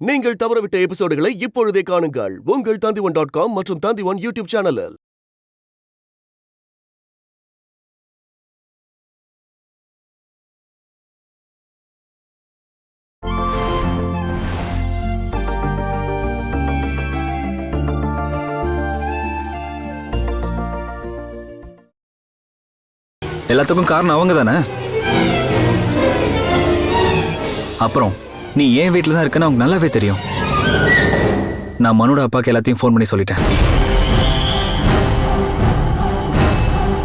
நீங்கள் தவறவிட்ட எபிசோடுகளை இப்பொழுதே காணுங்கள் உங்கள் Tandivan.com மற்றும் Tandivan யூடியூப் சேனலில். எல்லாத்துக்கும் காரணம் அவங்க தானே. அப்புறம் நீ ஏன் வீட்டில் தான் இருக்கன்னு அவங்க நல்லாவே தெரியும். நான் மனோட அப்பாவுக்கு எல்லாத்தையும் ஃபோன் பண்ணி சொல்லிட்டேன்.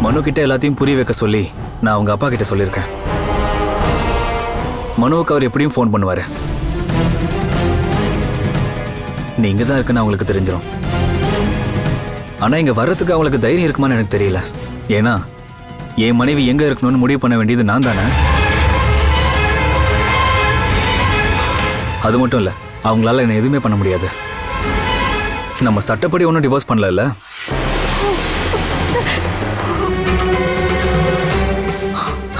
மனு கிட்ட எல்லாத்தையும் புரிய வைக்க சொல்லி நான் அவங்க அப்பா கிட்ட சொல்லியிருக்கேன். மனுவுக்கு அவர் எப்படியும் ஃபோன் பண்ணுவார். நீ இங்கே தான் இருக்குன்னு அவங்களுக்கு தெரிஞ்சிடும். ஆனால் இங்கே வர்றதுக்கு அவங்களுக்கு தைரியம் இருக்குமான்னு எனக்கு தெரியல. ஏன்னா என் மனைவி எங்க இருக்கணும்னு முடிவு பண்ண வேண்டியது நான் தானே. அது மட்டும் இல்ல, அவங்களால என்ன எதுவுமே பண்ண முடியாது. நம்ம சட்டப்படி ஒன்றும் டிவோர்ஸ் பண்ணல.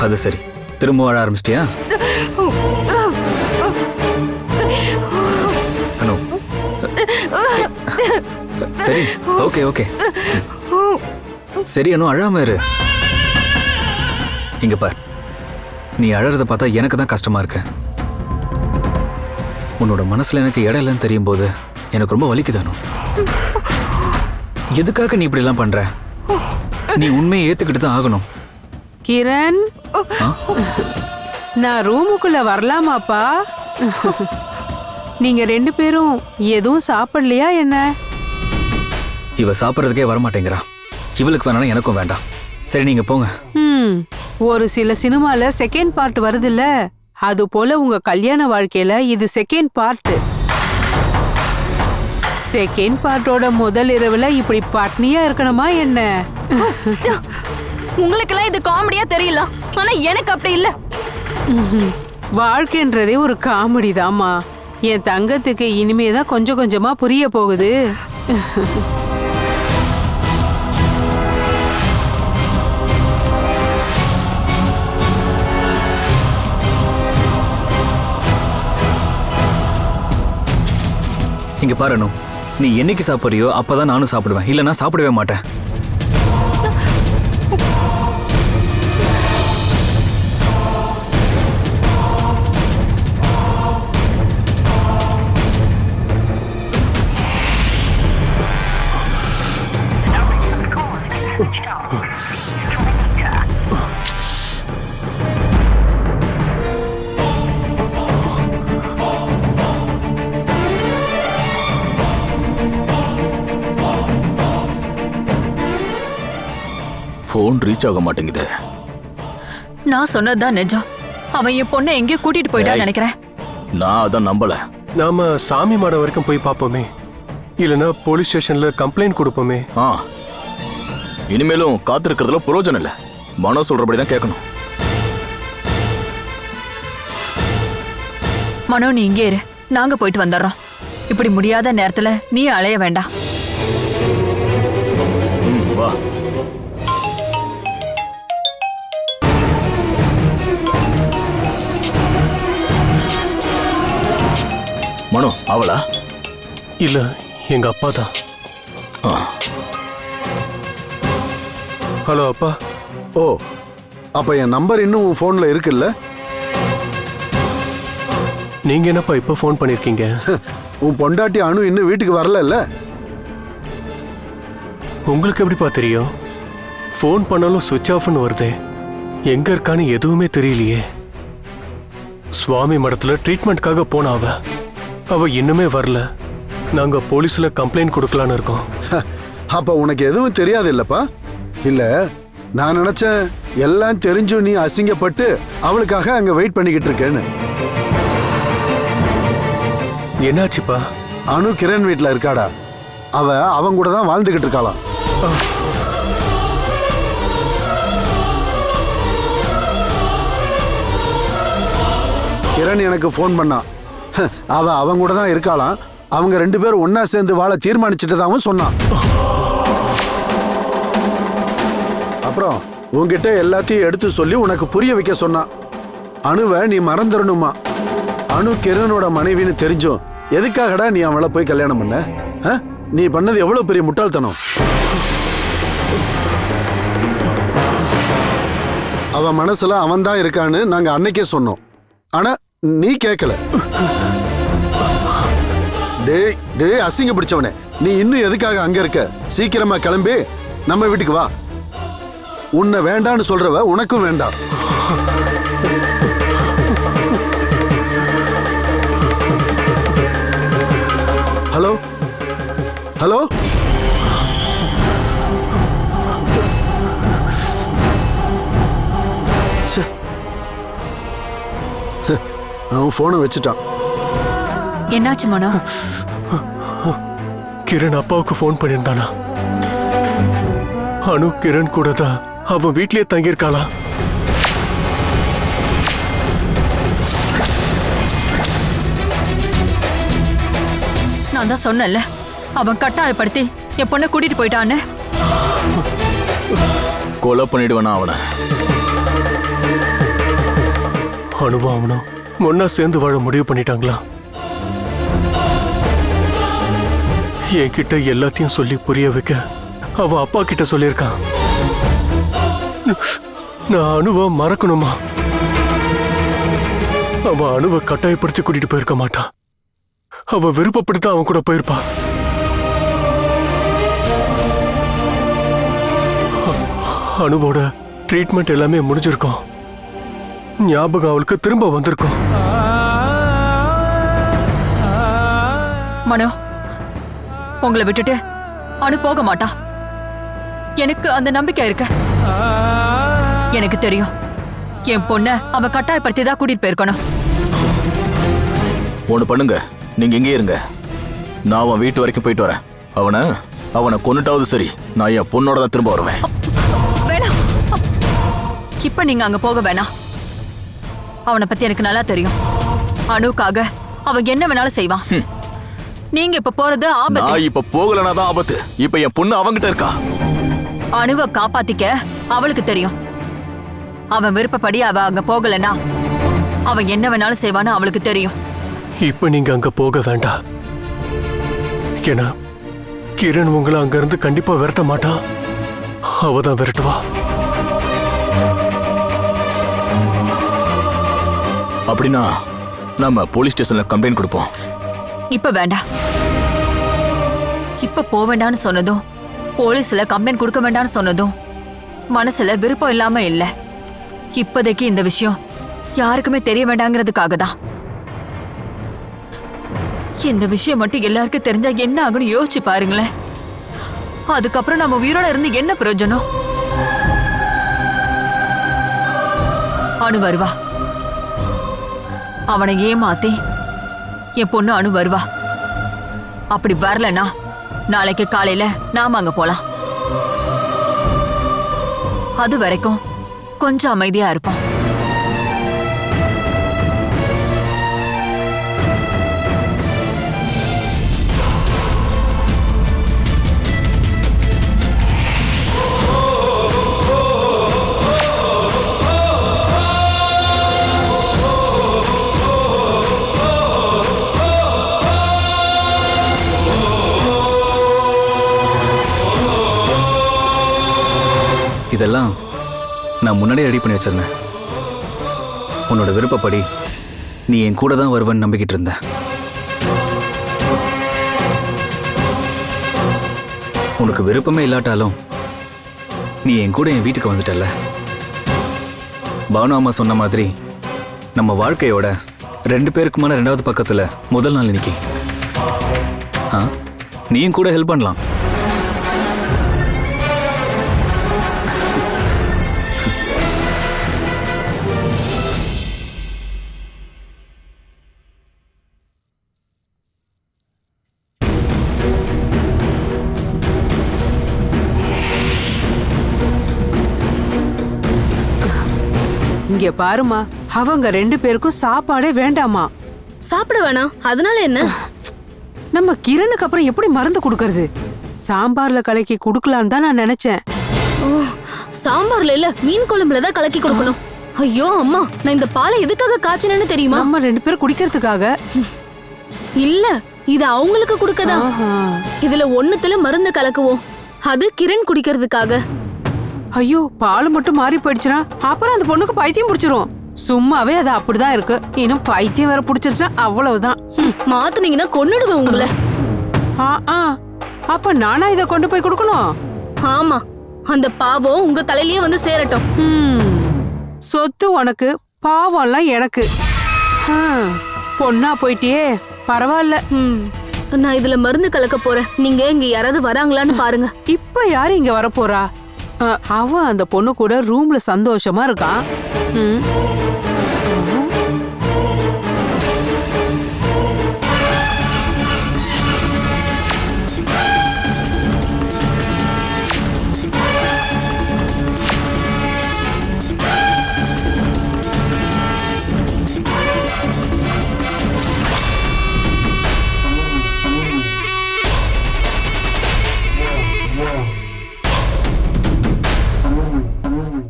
அது சரி, திரும்ப வாழ ஆரம்பிச்சிட்டியா? அனு, சரி, ஓகே ஓகே, சரி அனு, அழாம இரு. இங்க பார், நீ அழறத பார்த்தா எனக்கு தான் கஷ்டமா இருக்கு. உன்னோட மனசுல எனக்கு இடம் இல்லைன்னு தெரியும் போது எனக்கு ரொம்ப வலிக்குதானோ. எதுக்காக நீ இப்படி எல்லாம் பண்ற? நீ உண்மையை ஏத்துக்கிட்டு தான் ஆகணும். கிரண், நான் ரூமுக்குள்ள வரலாமாப்பா? நீங்க ரெண்டு பேரும் எதுவும் சாப்பிடலையா என்ன? இவ சாப்பிட்றதுக்கே வரமாட்டேங்கிறா. இவளுக்கு வேணாலும் எனக்கும் வேண்டாம். சரி நீங்க போங்க. ஒரு சில சினிமால செகண்ட் பார்ட் வருதுல்ல, அது போல உங்க கல்யாண வாழ்க்கையில இது செகண்ட் பார்ட். செகண்ட் பார்ட்டோட முதல் இரவுல இப்படி பட்னியா இருக்கணுமா என்ன? உங்களுக்கெல்லாம் இது காமெடியா தெரியல, ஆனா எனக்கு அப்படி இல்ல. வாழ்க்கைன்றதே ஒரு காமெடி தாம்மா. என் தங்கத்துக்கு இனிமேதான் கொஞ்சம் கொஞ்சமா புரிய போகுது. இங்க பாரு, நீ என்னைக்கு சாப்பிட்றியோ அப்பதான் நானும் சாப்பிடுவேன், இல்லைன்னா சாப்பிடவே மாட்டேன். போன் ரீச் ஆக மாட்டேங்குது. நான் சொன்னதுதான் நிஜம். அவன் என் பொண்ணை எங்கேயோ கூட்டிட்டு போயிட்டான்னு நினைக்கிறேன். நான் அதான் நம்பல. நாம சாமி மாடம் வரைக்கும் போய் பார்ப்போமே, இல்லைன்னா போலீஸ் ஸ்டேஷன்ல கம்ப்ளைண்ட் கொடுப்போமே. இனிமேலும் காத்திருக்கிறதுல பிரயோஜனம் இல்ல. மனோ சொல்றபடிதான் கேட்கணும். மனோ, நீ இங்கே இரு, நாங்க போயிட்டு வந்துடுறோம். இப்படி முடியாத நேரத்துல நீ அலைய வேண்டாம். வா. மனோ அவளா? இல்ல, எங்க அப்பா தான். ஹலோ அப்பா. ஓ, அப்ப என் நம்பர் இன்னும் உன் போன்ல இருக்குல்ல? நீங்க என்னப்பா இப்ப போன் பண்ணிருக்கீங்க? உன் பொண்டாட்டி அனு இன்னும் வீட்டுக்கு வரல. உங்களுக்கு எப்படிப்பா தெரியும்? போன் பண்ணாலும் சுவிட்ச் ஆஃப்னு வருதே. எங்க இருக்கான்னு எதுவுமே தெரியலையே. சுவாமி மடத்துல ட்ரீட்மெண்ட்காக போன அவ இன்னுமே வரல. நாங்க போலீஸ்ல கம்ப்ளைண்ட் கொடுக்கலான்னு இருக்கோம். அப்ப உனக்கு எதுவும் தெரியாது இல்லப்பா? இல்ல, நான் நினைச்சேன் எல்லாம் தெரிஞ்சும் நீ அசிங்கப்பட்டு அவளுக்காக அங்க வெயிட் பண்ணிக்கிட்டு இருக்கேன்னு. என்னாச்சுப்பா? அனு கிரண் வீட்டுல இருக்காடா. அவங்க கூட தான் வாழ்ந்துகிட்டு இருக்காளாம். கிரண் எனக்கு போன் பண்ணான். அவங்க கூட தான் இருக்காளாம். அவங்க ரெண்டு பேரும் ஒன்னா சேர்ந்து வாழ தீர்மானிச்சுட்டதாவும் சொன்னான். அப்புறம் உன்கிட்ட எல்லாத்தையும் எடுத்து சொல்லி உனக்கு புரிய வைக்க சொன்னான். அணுவை நீ மறந்துடணுமா? அணு கிரணோட மனைவின்னு தெரிஞ்சும் எதுக்காகடா நீ அவளை போய் கல்யாணம் பண்ண? நீ பண்ணது எவ்வளவு பெரிய முட்டாள்தனம். அவன் மனசுல அவன் தான் இருக்கான்னு நாங்க அன்னைக்கே சொன்னோம். ஆனா நீ கேட்கல. டேய் டேய் அசிங்க பிடிச்சவனே, நீ இன்னும் எதுக்காக அங்க இருக்க? சீக்கிரமா கிளம்பி நம்ம வீட்டுக்கு வா. உன்னை வேண்டான்னு சொல்றவ உனக்கும் வேண்டாம். ஹலோ ஹலோ, அவன் போனை வச்சுட்டான். என்னாச்சு மனோ? கிரண் அப்பாவுக்கு ஃபோன் பண்ணியிருந்தானா? அனு கிரண் கூட தான் அவன் வீட்லயே தங்கியிருக்காளா? நான் தான் சொன்னேன்ல, அவன் கட்டாயப்படுத்தி என் பொண்ணை கூட்டிட்டு போயிட்டான்னு. கொலை பண்ணிடுவேனா அவனை? அனுவா அவனும் ஒன்னா சேர்ந்து வாழ முடிவு பண்ணிட்டாங்களா? என்கிட்ட எல்லாத்தையும் சொல்லி புரிய வைக்க அவன் அப்பா கிட்ட சொல்லியிருக்கான். நான் அனுவ மறக்கணுமா? அவன் அனுவ கட்டாயப்படுத்தி கூட்டிட்டு போயிருக்க மாட்டான். அவ விருப்பப்படுத்த அவன் கூட போயிருப்பா. அனுவோட ட்ரீட்மெண்ட் எல்லாமே முடிஞ்சிருக்கும். ஞாபகம் அவளுக்கு திரும்ப வந்திருக்கும். மனோ, உங்களை விட்டுட்டு அனு போக மாட்டா. எனக்கு அந்த நம்பிக்கை இருக்கு. எனக்கு தெரியும், என் பொண்ண அவன் கட்டாயப்படுத்தி தான் கூட்டிட்டு போயிருக்கணும். ஒண்ணு பண்ணுங்க, நீங்க இங்கே இருங்க. நான் அவன் வீட்டு வரைக்கும் போயிட்டு வரேன். அவனை கொன்னுட்டாவது சரி, நான் என் பொண்ணோட தான் திரும்ப வருவேன். வேணாம், இப்ப நீங்க அங்க போக வேணாம். அவனை பத்தி எனக்கு நல்லா தெரியும். அனுக்காக அவன் என்ன வேணாலும் செய்வான். நீங்க இப்ப போறது ஆபத்து. நான் இப்ப போகலனா தான் ஆபத்து. இப்ப என் பொண்ணு அவங்கிட்ட இருக்கா. அனுவை காப்பாத்திக்க அவளுக்கு தெரியும். அவன் விருப்பப்படி அவ அங்க போகலனா அவன் என்ன வேணாலும் செய்வான்னு அவளுக்கு தெரியும். இப்ப நீங்க அங்க போக வேண்டாம். ஏன்னா கிரண் உங்களை அங்க இருந்து கண்டிப்பா விரட்ட மாட்டா. அவதான் விரட்டுவா. அப்படின்னா நம்ம போலீஸ் ஸ்டேஷன்ல கம்ப்ளைண்ட் கொடுப்போம். இப்ப வேண்டாம். இப்ப போக வேண்டாம்னு சொன்னதும், போலீஸ்ல கம்ப்ளைண்ட் கொடுக்க வேண்டாம்னு சொன்னதும் மனசுல விருப்பம் இல்லாம இல்ல. இப்போதைக்கு இந்த விஷயம் யாருக்குமே தெரிய வேண்டாங்கிறதுக்காக தான். இந்த விஷயம் மட்டும் எல்லாருக்கும் தெரிஞ்சா என்ன ஆகும்னு யோசிச்சு பாருங்களேன். அதுக்கப்புறம் நம்ம உயிரோட இருந்து என்ன பிரயோஜனம்? அனு வருவா. அவனை ஏமாத்தி என் பொண்ணு அனு வருவா. அப்படி வரலனா நாளைக்கு காலையில நாம அங்க போலாம். அது வரைக்கும் கொஞ்சம் அமைதியா இருப்போம். இதெல்லாம் நான் முன்னாடியே ரெடி பண்ணி வச்சிருந்தேன். உன்னோட விருப்பப்படி நீ என் கூட தான் வருவன்னு நம்பிக்கிட்டு இருந்தேன். உனக்கு விருப்பமே இல்லாட்டாலும் நீ என் கூட என் வீட்டுக்கு வந்துட்டல. பானு அம்மா சொன்ன மாதிரி நம்ம வாழ்க்கையோட 2 பேருக்குமான 2வது பக்கத்துல முதல் நாள் இன்னைக்கு. நீயும் கூட ஹெல்ப் பண்ணலாம். இங்க பாருமா, அவங்க 2 பேருக்கும் சாப்பாடே வேண்டாமா. சாப்பிட வேணாம், அதனால என்ன? நம்ம கிரணுக்கு அப்புறம் எப்படி மருந்து கொடுக்கறது? சாம்பார்ல கலக்கி குடுக்கலான்னு தான் நான் நினைச்சேன். சாம்பார்ல இல்ல, மீன் குழம்புல தான் கலக்கி கொடுக்கணும். ஐயோ அம்மா, நான் இந்த பாலை எதுக்காக காய்ச்சினேன்னு தெரியுமா? நம்ம 2 பேரும் குடிக்கிறதுக்காக. இல்ல இது அவங்களுக்கு கொடுக்கதான். ஆஹா. இதுல ஒண்ணுத்துல மருந்து கலக்குவோம். அது கிரண் குடிக்கிறதுக்காக. ஐயோ பால் மட்டும் மாறி போயிடுச்சுனா அப்புறம் அந்த பொண்ணுக்கு பைத்தியம் பிடிச்சிரும். சும்மாவே அது அப்படிதான் இருக்கு. இன்னும் பைத்தியம் வேற பிடிச்சிருச்சா அவ்வளவுதான். மாத்துனீங்கன்னா கொன்னுடுவேன் உங்களை. ஆ ஆ அப்ப நானா இதை கொண்டு போய் கொடுக்கணும்? ஆமா, அந்த பாவம் உங்க தலையிலேயே வந்து சேரட்டும். சொத்து உனக்கு, பாவம்லாம் எனக்கு. பொண்ணா போயிட்டியே, பரவாயில்ல. நான் இதுல மருந்து கலக்க போறேன். நீங்க இங்க யாராவது வராங்களான்னு பாருங்க. இப்ப யாரு இங்க வரப்போறா? அவன் அந்த பொண்ணு கூட ரூம்ல சந்தோஷமா இருக்கான்.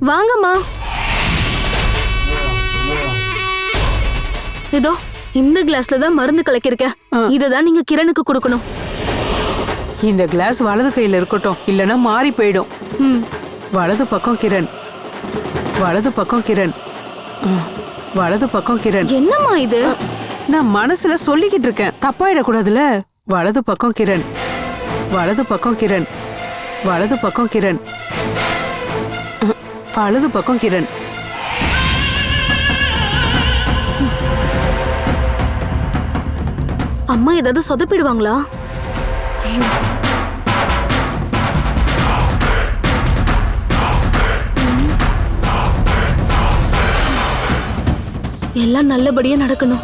வாங்கம்மா. இதோ இந்த கிளாஸ்ல தான் மருந்து கலக்கிருக்கேன். இததான் நீங்க கிரணுக்கு கொடுக்கணும். இந்த கிளாஸ் வலது கையில இருக்கட்டும், இல்லனா மாறி போயிடும். வலது பக்கம் கிரண், வலது பக்கம் கிரண், வலது பக்கம் கிரண். என்னம்மா இது? நான் மனசுல சொல்லிக்கிட்டு இருக்கேன், தப்பாயிடக்கூடாதுல. வலது பக்கம் கிரண், வலது பக்கம் கிரண், வலது பக்கம் கிரண், வலது பக்கம் கிரண். அம்மா ஏதாவது சொதப்பிடுவாங்களா? எல்லாம் நல்லபடியா நடக்கணும்.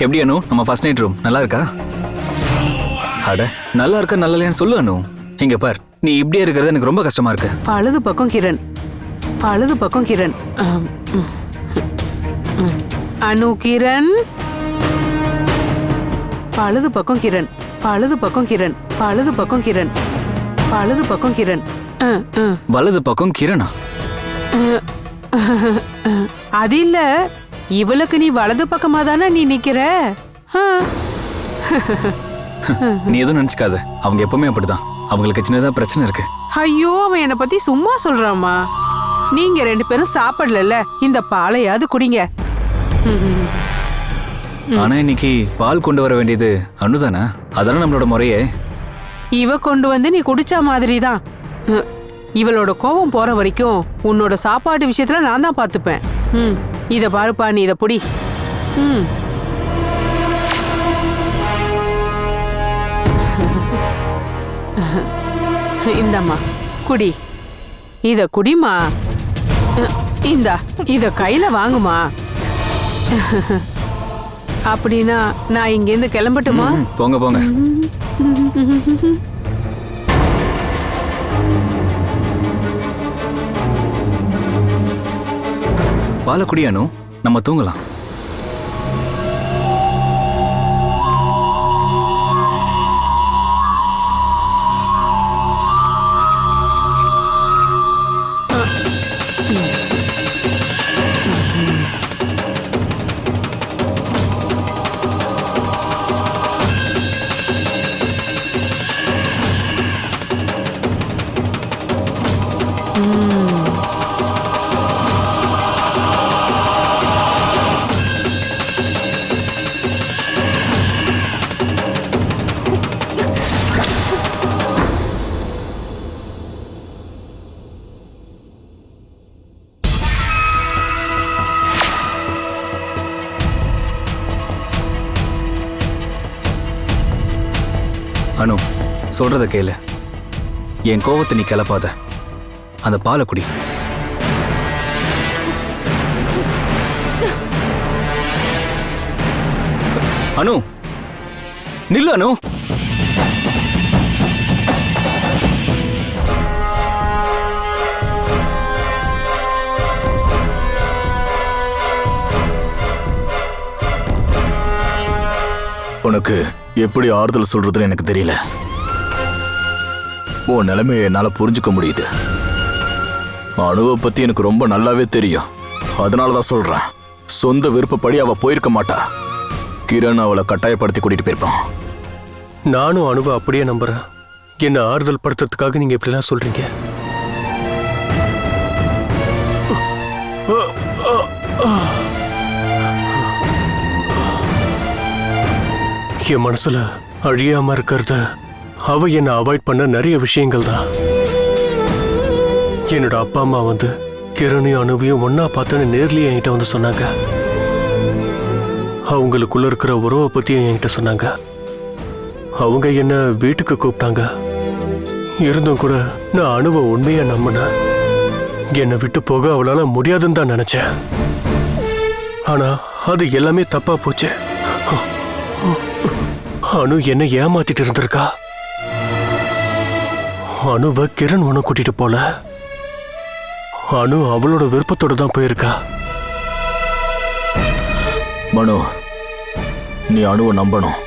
எப்படி அனு, நம்ம ஃபர்ஸ்ட் நைட் ரூம் நல்லா இருக்கா? அட நல்லா இருக்கா நல்லா இல்லையான்னு சொல்லு அனு. இங்க பார், நீ இப்படியே இருக்கிறது எனக்கு ரொம்ப கஷ்டமா இருக்கு. வலது பக்கம் கிரண், வலது பக்கம் கிரண். அனு கிரண், வலது பக்கம் கிரண், வலது பக்கம் கிரண், வலது பக்கம் கிரண், வலது பக்கம் கிரண். வலது பக்கம் கிரணா? அது இல்ல, இவளுக்கு நீ வலது பக்கமா தானே நீ நிக்கிற. நீ எதுவும் நினைச்சுக்காத, அவங்க எப்பவுமே அப்படிதான். அவங்களுக்கு சின்னதா பிரச்சனை இருக்கு. ஐயோ, அவன் என்னை பத்தி சும்மா சொல்றாமா. நீங்க 2 பேரும் சாப்பிடல, இந்த பாலையாவது குடிங்க. ஆனா இன்னைக்கு பால் கொண்டு வர வேண்டியது அனுதானே, அதானே நம்மளோட முறையே. இவ கொண்டு வந்து நீ குடிச்ச மாதிரி தான். இவளோட கோபம் போற வரைக்கும் உன்னோட சாப்பாடு விஷயத்துல நான் தான் பாத்துப்பேன். இத பாருப்பா, நீ இத புடி. இந்தம்மா குடி, இத குடிமா. இந்தா, இத கையில வாங்குமா. அப்படின்னா நான் இங்கேருந்து கிளம்பட்டுமா? போங்க போங்க. பாலை குடியானு, நம்ம தூங்கலாம். அனு, சொல்றத கேளு. என் கோவத்தை நீ கிளப்பாத. அந்த பாலை குடி. அனு, நில்லு அனு. உனக்கு எப்படி ஆறுதல் சொல்றதுன்னு எனக்கு தெரியல. உன் நிலைமையை என்னால புரிஞ்சுக்க முடியுது. அனுவை பத்தி எனக்கு ரொம்ப நல்லாவே தெரியும். அதனாலதான் சொல்றேன், சொந்த விருப்பப்படி அவ போயிருக்க மாட்டா. கிரண் அவளை கட்டாயப்படுத்தி கூட்டிட்டு போயிருப்பான். நானும் அனுவை அப்படியே நம்புறேன். என்ன ஆறுதல் படுத்துறதுக்காக நீங்க இப்படிலாம் சொல்றீங்க. என் மனசுல அழியாம இருக்கிறது அவ என்னை அவாய்ட் பண்ண நிறைய விஷயங்கள் தான். என்னோட அப்பா அம்மா வந்து கிரணையும் அணுவையும் ஒன்னா பார்த்துன்னு நேர்லயே என்கிட்ட வந்து சொன்னாங்க. அவங்களுக்குள்ள இருக்கிற உறவை பத்தியும் என்கிட்ட சொன்னாங்க. அவங்க என்ன வீட்டுக்கு கூப்பிட்டாங்க. இருந்தும் கூட நான் அணுவை உண்மையா நம்பினேன். என்னை விட்டு போக அவளால முடியாதுன்னு தான் நினைச்சேன். ஆனா அது எல்லாமே தப்பா போச்சு. அணு என்னை ஏமாத்திட்டு இருந்திருக்கா. அணுவை கிரண் ஒண்ணு கூட்டிட்டு போல. அணு அவளோட விருப்பத்தோட தான் போயிருக்கா. மனு, நீ அணுவை நம்பணும்.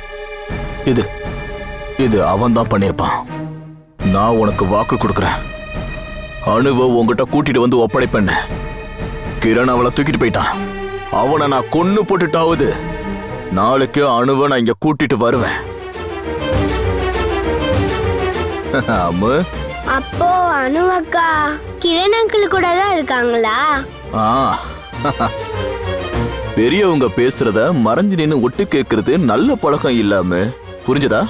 இது அவன் தான் பண்ணியிருப்பான். நான் உனக்கு வாக்கு கொடுக்குறேன். அணுவை உங்ககிட்ட கூட்டிட்டு வந்து ஒப்படைப்பேன். கிரண் அவளை தூக்கிட்டு போயிட்டான். அவனை நான் கொன்னு போட்டுட்டாவது நாளைக்கு அணுவை நான் இங்க கூட்டிட்டு வருவேன். ஆமா. அப்போ அணுவக்கா கிரண் அங்கிள் கூட தான் இருக்காங்களா? பெரியவங்க பேசுறத மறைஞ்சு நின்னு ஒட்டு கேட்கறது நல்ல பழக்கம் இல்லாம, புரிஞ்சதா?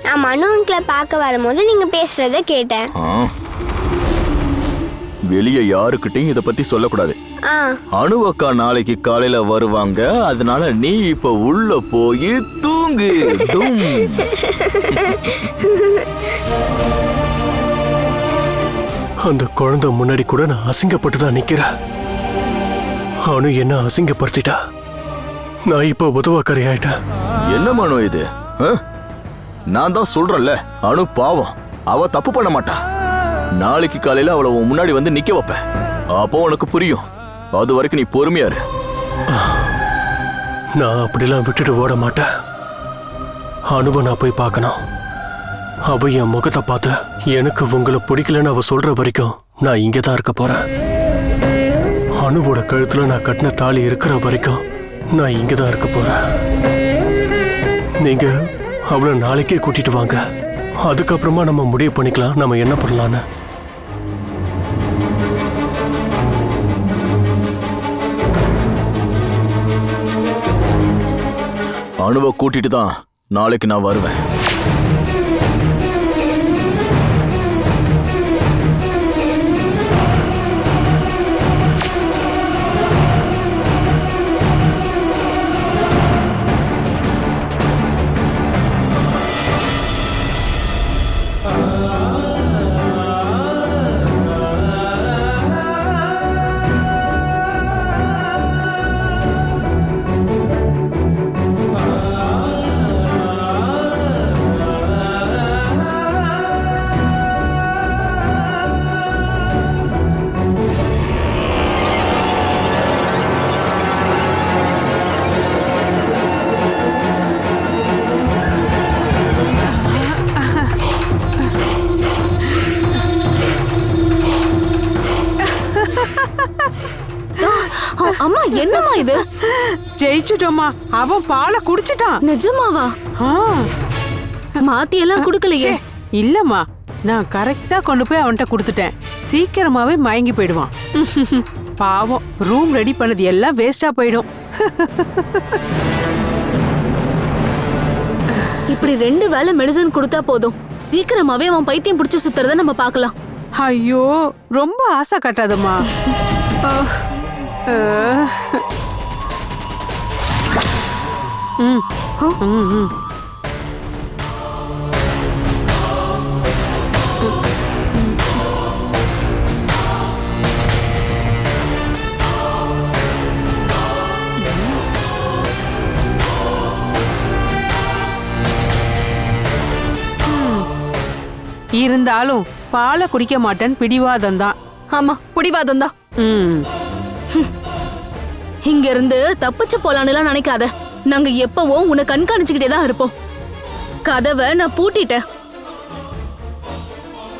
நான் மனு அங்கிளை பார்க்க வரும்போது நீங்க பேசுறத கேட்டேன். வெளியே யாருக்கிட்டையும் இத பத்தி சொல்லக்கூடாது. அணுவக்கா நாளைக்கு காலையில வருவாங்க. அதனால நீ இப்ப உள்ள போய் தூங்கு. அந்த குழந்தை முன்னாடி கூட நான் அசிங்கப்பட்டு தான் நிக்கிறேன். அணு என்ன அசிங்கப்படுத்திட்டா. நான் இப்ப உதவாக்கரை ஆயிட்டேன். என்ன மனு இது? நான் தான் சொல்றேன்ல, அணு பாவம். அவ தப்பு பண்ண மாட்டா. நாளைக்கு காலையில அவளை உன் முன்னாடி வந்து நிக்க வைப்பேன். அப்போ உனக்கு புரியும். அது வரைக்கும் நீ பொறுமையா இரு. நான் அப்படிலாம் விட்டுட்டு ஓட மாட்டேன். அணுவை நான் போய் பார்க்கணும். அவ என் முகத்தை பார்த்து எனக்கு உங்களை பிடிக்கலன்னு அவ சொல்ற வரைக்கும் நான் இங்கே தான் இருக்க போறேன். அணுவோட கழுத்துல நான் கட்டின தாலி இருக்கிற வரைக்கும் நான் இங்கே தான் இருக்க போறேன். நீங்க அவளை நாளைக்கே கூட்டிட்டு வாங்க. அதுக்கப்புறமா நம்ம முடிவு பண்ணிக்கலாம் நம்ம என்ன பண்ணலான்னு. அணுவை கூட்டிட்டு தான் நாளைக்கு நான் வருவேன். அம்மா என்னம்மா இது? ஜெயிச்சுட்டோமா. அவன் பாலை குடிச்சிட்டான். நிஜமாவா? மாத்தி எல்லாம் குடுக்கலையே. இல்லம்மா, நான் கரெக்டா கொண்டு போய் அவன்கிட்ட கொடுத்துட்டேன். சீக்கிரமாவே மயங்கி போயிடுவான். பாவம், ரூம் ரெடி பண்ணது எல்லாம் வேஸ்டா போயிடும். இப்படி 2 வேளை மெடிசன் கொடுத்தா போதும். சீக்கிரமாவே அவன் பைத்தியம் பிடிச்சு சுத்துறத நம்ம பார்க்கலாம். ஐயோ, ரொம்ப ஆசை கட்டாதம்மா. இருந்தாலும் பாலை குடிக்க மாட்டேன்னு பிடிவாதம் தான். ஆமா, பிடிவாதம் தான். ம் இங்க இருந்து தப்பிச்சு போலான்னு நினைக்காத. நாங்க எப்பவும் உன்னை கண்காணிச்சுக்கிட்டே தான் இருப்போம். கதவை நான் பூட்டிட்டேன்.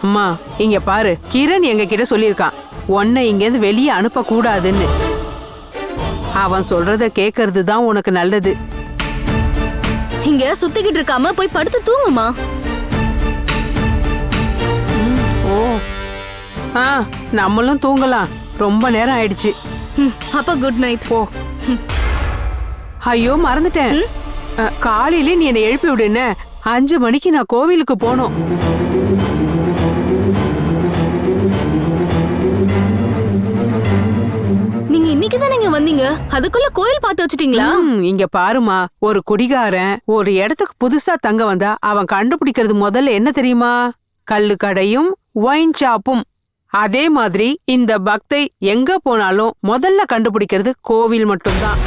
அம்மா இங்க பாரு, கிரண் எங்க கிட்ட சொல்லியிருக்கான் உன்னை இங்கேருந்து வெளியே அனுப்ப கூடாதுன்னு. அவன் சொல்றத கேட்கறது தான் உனக்கு நல்லது. இங்க சுத்திக்கிட்டு இருக்காம போய் படுத்து தூங்குமா. ஓ ஆ, நம்மளும் தூங்கலாம், ரொம்ப நேரம் ஆயிடுச்சு. அப்ப குட் நைட். போ. ஐயோ மறந்துட்டேன், காலையில நீ என்னை எழுப்பி விடுன. 5 மணிக்கு நான் கோவிலுக்கு போனோம். நீங்க இன்னைக்கு தான் நீங்க வந்தீங்க, அதுக்குள்ள கோயில் பார்த்து வச்சிட்டீங்களா? இங்க பாருமா, ஒரு குடிகாரன் ஒரு இடத்துக்கு புதுசா தங்க வந்தா அவன் கண்டுபிடிக்கிறது முதல்ல என்ன தெரியுமா? கள்ளு கடையும் ஒயின் ஷாப்பும். அதே மாதிரி இந்த பக்தை எங்க போனாலும் முதல்ல கண்டுபிடிக்கிறது கோவில் மட்டும்தான்.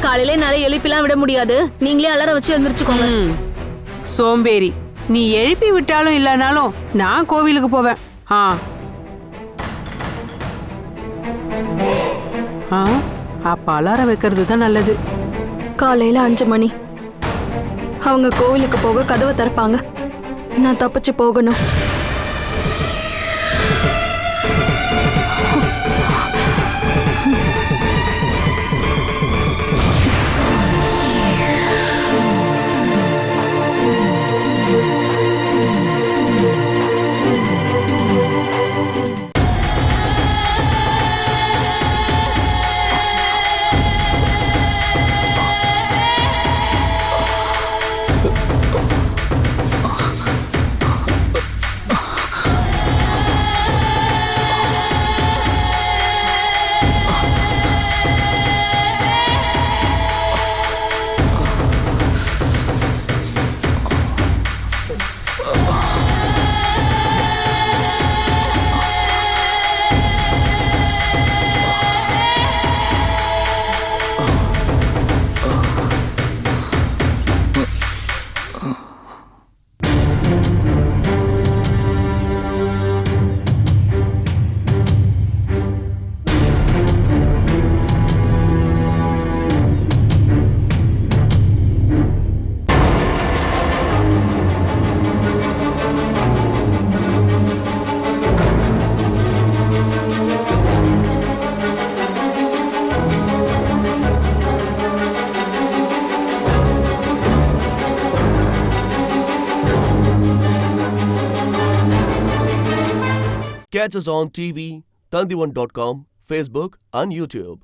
காலையில நாளை எழுப்பிலாம் விட முடியாது, நீங்களே அலாரம் வச்சு எழுந்திருச்சுக்கோங்க. சோம்பேறி, நீ எழுப்பி விட்டாலும் இல்லனாலும் நான் கோவிலுக்கு போவேன். அப்ப அலாரம் வைக்கிறது தான் நல்லது. காலையில 5 மணி அவங்க கோவிலுக்கு போக கதவை திறப்பாங்க. நான் தப்பிச்சு போகணும். Catch us on TV, Tandivan.com, Facebook and YouTube.